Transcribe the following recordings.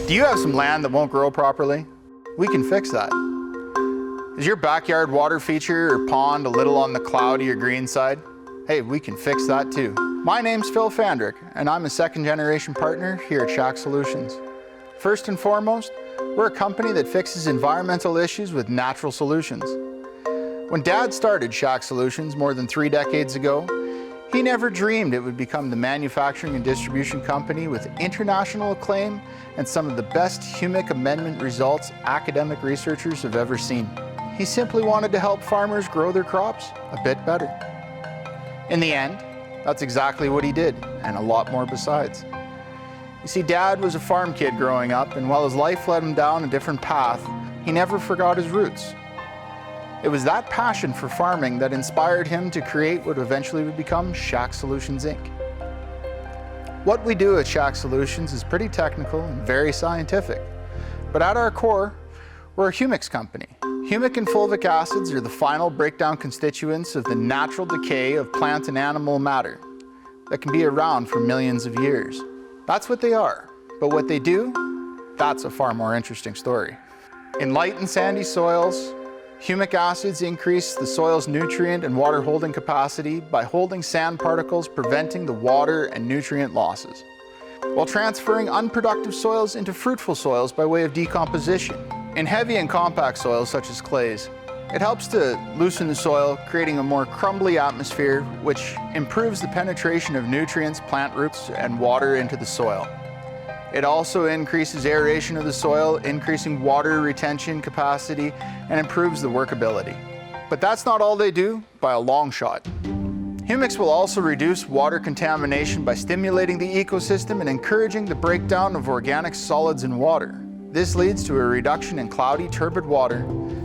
Do you have some land that won't grow properly? We can fix that. Is your backyard water feature or pond a little on the cloudy or green side? Hey, we can fix that too. My name's Phil Fandrick, and I'm a second-generation partner here at SHAC Solutions. First and foremost, we're a company that fixes environmental issues with natural solutions. When Dad started SHAC Solutions more than 3 decades ago, he never dreamed it would become the manufacturing and distribution company with international acclaim and some of the best Humic amendment results academic researchers have ever seen. He simply wanted to help farmers grow their crops a bit better. In the end, that's exactly what he did, and a lot more besides. You see, Dad was a farm kid growing up, and while his life led him down a different path, he never forgot his roots. It was that passion for farming that inspired him to create what eventually would become SHAC Solutions Inc. What we do at SHAC Solutions is pretty technical and very scientific, but at our core, we're a humics company. Humic and fulvic acids are the final breakdown constituents of the natural decay of plant and animal matter that can be around for millions of years. That's what they are, but what they do, that's a far more interesting story. In light and sandy soils, humic acids increase the soil's nutrient and water holding capacity by holding sand particles, preventing the water and nutrient losses, while transferring unproductive soils into fruitful soils by way of decomposition. In heavy and compact soils such as clays, it helps to loosen the soil, creating a more crumbly atmosphere, which improves the penetration of nutrients, plant roots, and water into the soil. It also increases aeration of the soil, increasing water retention capacity, and improves the workability. But that's not all they do by a long shot. Humics will also reduce water contamination by stimulating the ecosystem and encouraging the breakdown of organic solids in water. This leads to a reduction in cloudy, turbid water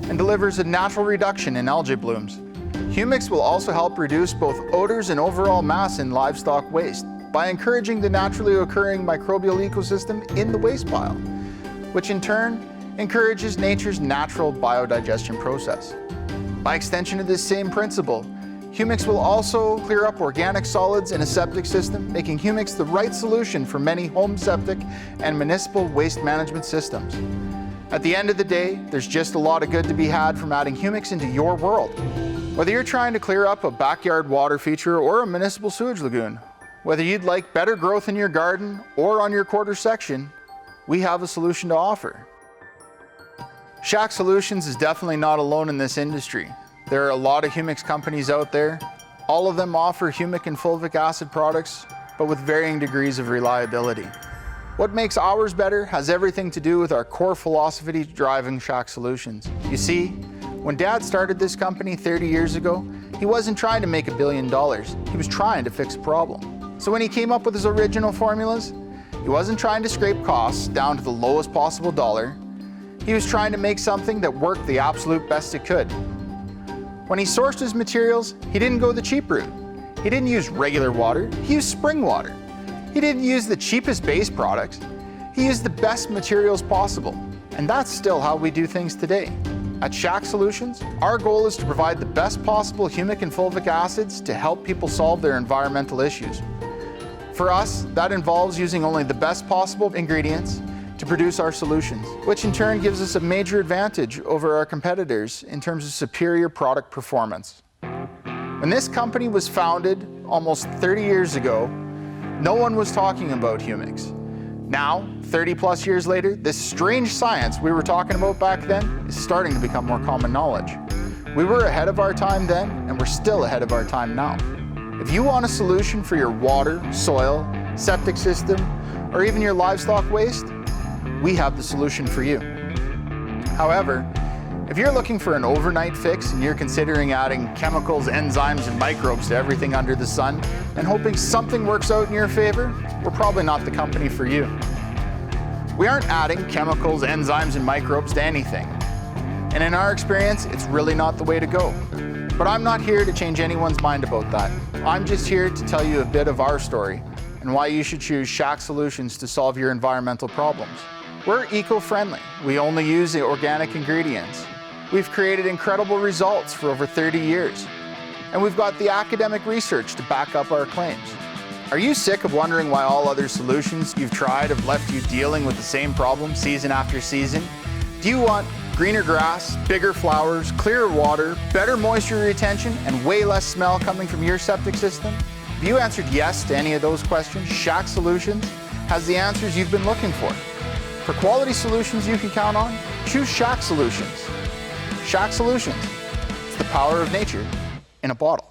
and delivers a natural reduction in algae blooms. Humics will also help reduce both odors and overall mass in livestock waste by encouraging the naturally occurring microbial ecosystem in the waste pile, which in turn encourages nature's natural biodigestion process. By extension of this same principle, humics will also clear up organic solids in a septic system, making humics the right solution for many home septic and municipal waste management systems. At the end of the day, there's just a lot of good to be had from adding humics into your world. Whether you're trying to clear up a backyard water feature or a municipal sewage lagoon, whether you'd like better growth in your garden or on your quarter section, we have a solution to offer. SHAC Solutions is definitely not alone in this industry. There are a lot of humics companies out there. All of them offer humic and fulvic acid products, but with varying degrees of reliability. What makes ours better has everything to do with our core philosophy driving SHAC Solutions. You see, when Dad started this company 30 years ago, he wasn't trying to make $1 billion. He was trying to fix a problem. So when he came up with his original formulas, he wasn't trying to scrape costs down to the lowest possible dollar. He was trying to make something that worked the absolute best it could. When he sourced his materials, he didn't go the cheap route. He didn't use regular water, he used spring water. He didn't use the cheapest base products. He used the best materials possible. And that's still how we do things today. At SHAC Solutions, our goal is to provide the best possible humic and fulvic acids to help people solve their environmental issues. For us, that involves using only the best possible ingredients to produce our solutions, which in turn gives us a major advantage over our competitors in terms of superior product performance. When this company was founded almost 30 years ago, no one was talking about humics. Now, 30 plus years later, this strange science we were talking about back then is starting to become more common knowledge. We were ahead of our time then, and we're still ahead of our time now. If you want a solution for your water, soil, septic system, or even your livestock waste, we have the solution for you. However, if you're looking for an overnight fix and you're considering adding chemicals, enzymes, and microbes to everything under the sun and hoping something works out in your favor, we're probably not the company for you. We aren't adding chemicals, enzymes, and microbes to anything. And in our experience, it's really not the way to go. But I'm not here to change anyone's mind about that. I'm just here to tell you a bit of our story and why you should choose SHAC Solutions to solve your environmental problems. We're eco-friendly. We only use the organic ingredients. We've created incredible results for over 30 years. And we've got the academic research to back up our claims. Are you sick of wondering why all other solutions you've tried have left you dealing with the same problem season after season? Do you want greener grass, bigger flowers, clearer water, better moisture retention, and way less smell coming from your septic system? If you answered yes to any of those questions, SHAC Solutions has the answers you've been looking for. For quality solutions you can count on, choose SHAC Solutions. SHAC Solutions. It's the power of nature in a bottle.